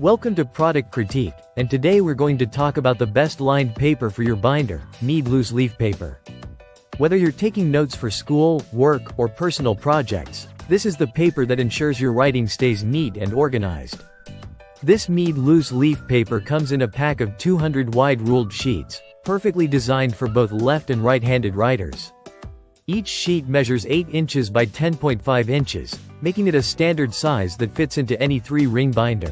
Welcome to Product Critique, and today we're going to talk about the best lined paper for your binder, Mead loose leaf paper. Whether you're taking notes for school, work, or personal projects, this is the paper that ensures your writing stays neat and organized. This Mead loose leaf paper comes in a pack of 200 wide ruled sheets, perfectly designed for both left and right-handed writers. Each sheet measures 8 inches by 10.5 inches, making it a standard size that fits into any 3-ring binder.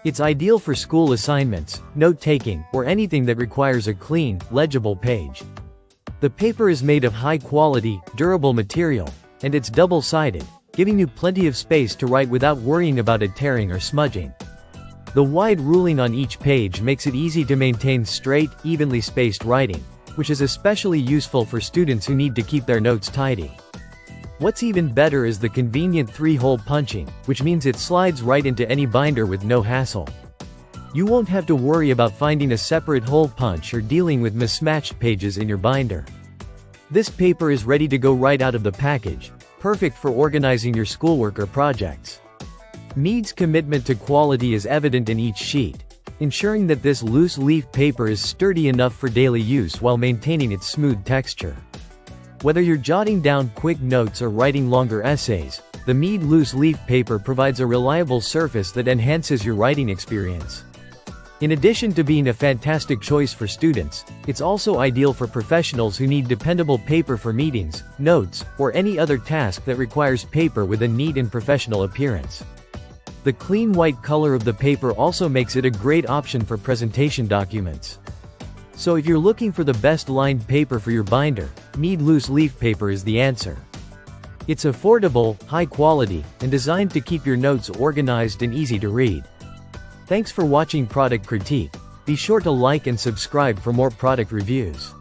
It's ideal for school assignments, note-taking, or anything that requires a clean, legible page. The paper is made of high-quality, durable material, and it's double-sided, giving you plenty of space to write without worrying about it tearing or smudging. The wide ruling on each page makes it easy to maintain straight, evenly spaced writing, which is especially useful for students who need to keep their notes tidy. What's even better is the convenient 3-hole punching, which means it slides right into any binder with no hassle. You won't have to worry about finding a separate hole punch or dealing with mismatched pages in your binder. This paper is ready to go right out of the package, perfect for organizing your schoolwork or projects. Mead's commitment to quality is evident in each sheet, ensuring that this loose leaf paper is sturdy enough for daily use while maintaining its smooth texture. Whether you're jotting down quick notes or writing longer essays, the Mead loose leaf paper provides a reliable surface that enhances your writing experience. In addition to being a fantastic choice for students, it's also ideal for professionals who need dependable paper for meetings, notes, or any other task that requires paper with a neat and professional appearance. The clean white color of the paper also makes it a great option for presentation documents. So if you're looking for the best lined paper for your binder, Mead loose leaf paper is the answer. It's affordable, high quality, and designed to keep your notes organized and easy to read. Thanks for watching Product Critique. Be sure to like and subscribe for more product reviews.